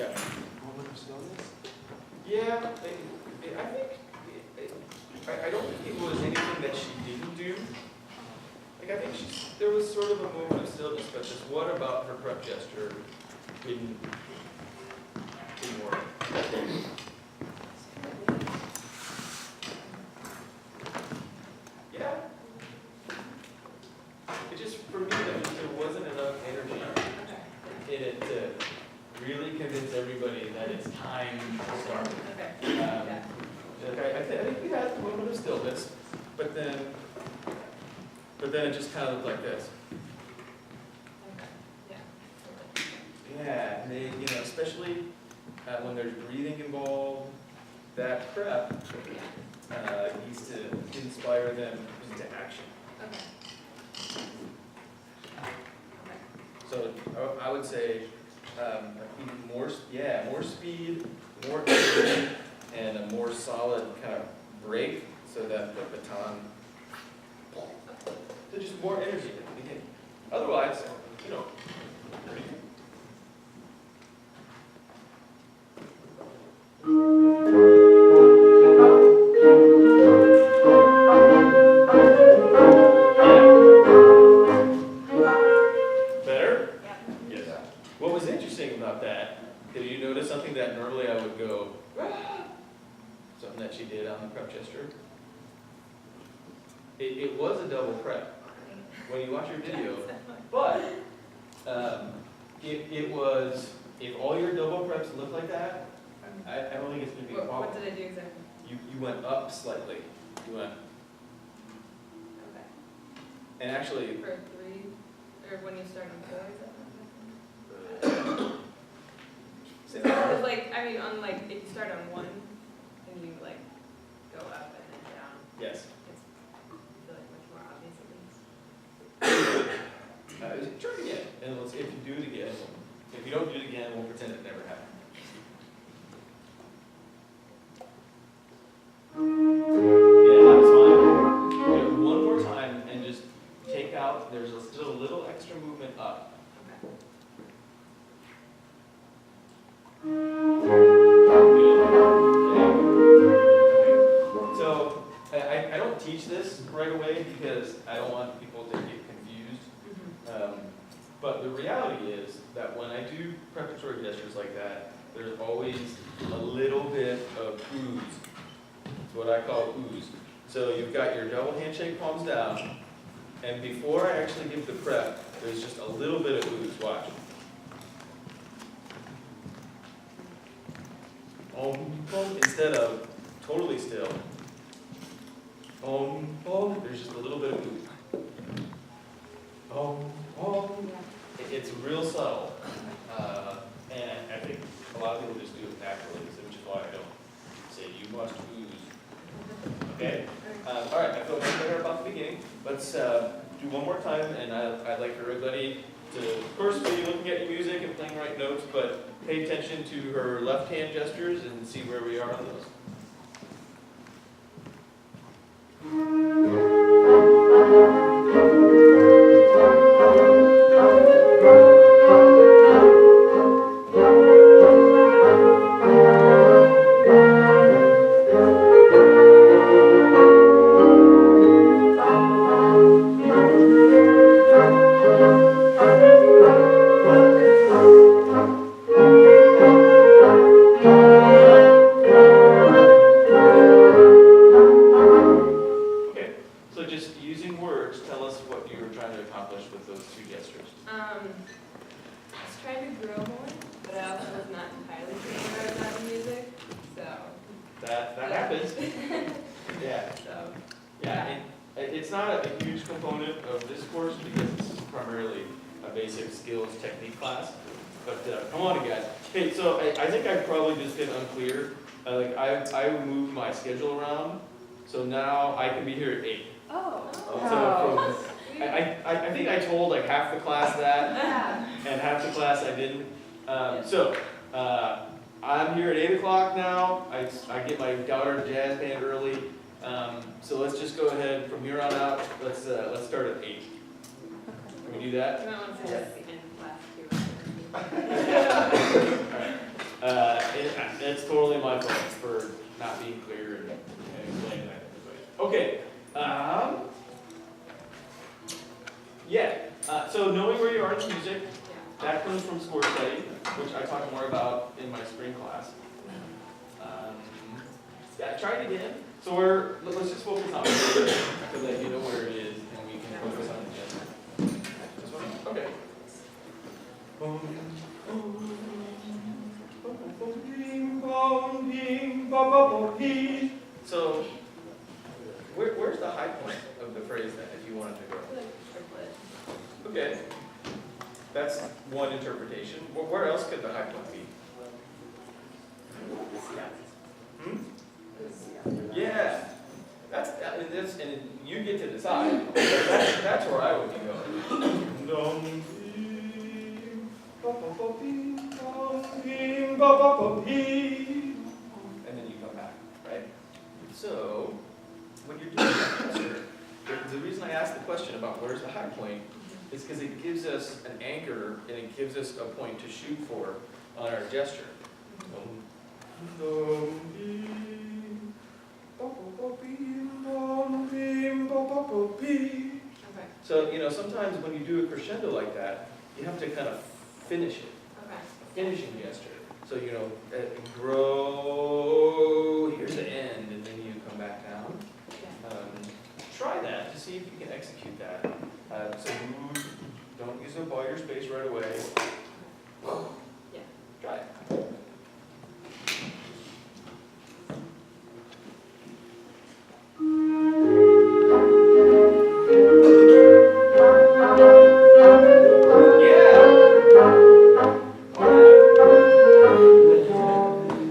Yeah. Moment of stillness? Yeah, I think, I don't think it was anything that she didn't do. Like, I think there was sort of a moment of stillness, but just what about her prep gesture didn't work? Yeah. It just, for me, there wasn't enough energy in it to really convince everybody that it's time to start. I think we had a moment of stillness, but then it just kind of looked like this. Yeah, and they, especially when there's breathing involved, that prep needs to inspire them into action. So I would say more speed, more energy, and a more solid kind of break, so that the baton, so just more energy at the beginning. Otherwise, better? Yes. What was interesting about that, did you notice something that normally I would go, "Rah!" Something that she did on the prep gesture? It was a double prep when you watch your video, but it was, if all your double preps look like that, I don't think it's going to be a problem. What did I do exactly? You went up slightly. You went, and actually, For 3, or when you start on 4, is that? say that. It's like, I mean, on like, if you start on 1, and you like go up and then down, Yes. it's, I feel like much more obvious at least. Try it again, and if you do it again, if you don't do it again, we'll pretend it never happened. Yeah, that's fine. Do it one more time and just take out, there's still a little extra movement up. Good. Yeah. So, I don't teach this right away because I don't want people to get confused. But the reality is that when I do preparatory gestures like that, there's always a little bit of ooze. It's what I call ooze. So you've got your double handshake, palms down, and before I actually give the prep, there's just a little bit of ooze. Watch. Instead of totally still. There's just a little bit of ooze. It's real subtle, and I think a lot of people just do it naturally, which is why I don't say you must ooze. Okay? All right, I feel much better about the beginning. Let's do one more time, and I'd like for everybody to, of course, be looking at your music and playing right notes, but pay attention to her left hand gestures and see where we are on those. Schedule around, so now I can be here at 8. So I think I told like half the class that, and half the class I didn't. I'm here at 8 o'clock now. I get my daughter jazz band early, so let's just go ahead from here on out. Let's start at 8. Can we do that? You might want to say that's the end of class too. All right. It's totally my fault for not being clear and explaining that to everybody. Okay. So knowing where you are in the music, that comes from score study, which I talk more about in my spring class. Try it again. So let's just focus on it so that you know where it is and we can focus on it again. This one? Okay. So, where's the high point of the phrase then, if you wanted to go? Okay. That's one interpretation. Where else could the high point be? Yeah. And you get to decide. That's where I would be going. And then you come back, right? So, when you're doing that gesture, the reason I asked the question about where's the high point is because it gives us an anchor and it gives us a point to shoot for on our gesture. So, sometimes when you do a crescendo like that, you have to kind of finish it. A finishing gesture. So, grow, here's the end, and then you come back down. Try that to see if you can execute that. So don't use up all your space right away. Try it.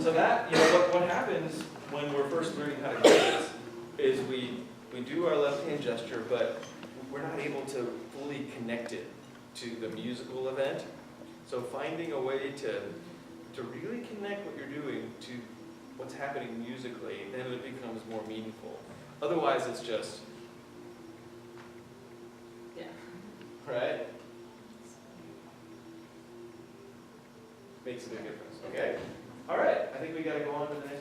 So that, what happens when we're first learning how to do this is we do our left hand gesture, but we're not able to fully connect it to the musical event. So finding a way to really connect what you're doing to what's happening musically, then it becomes more meaningful. Otherwise, it's just, right? Makes a big difference. Okay. All right. I think we got to go on to the next.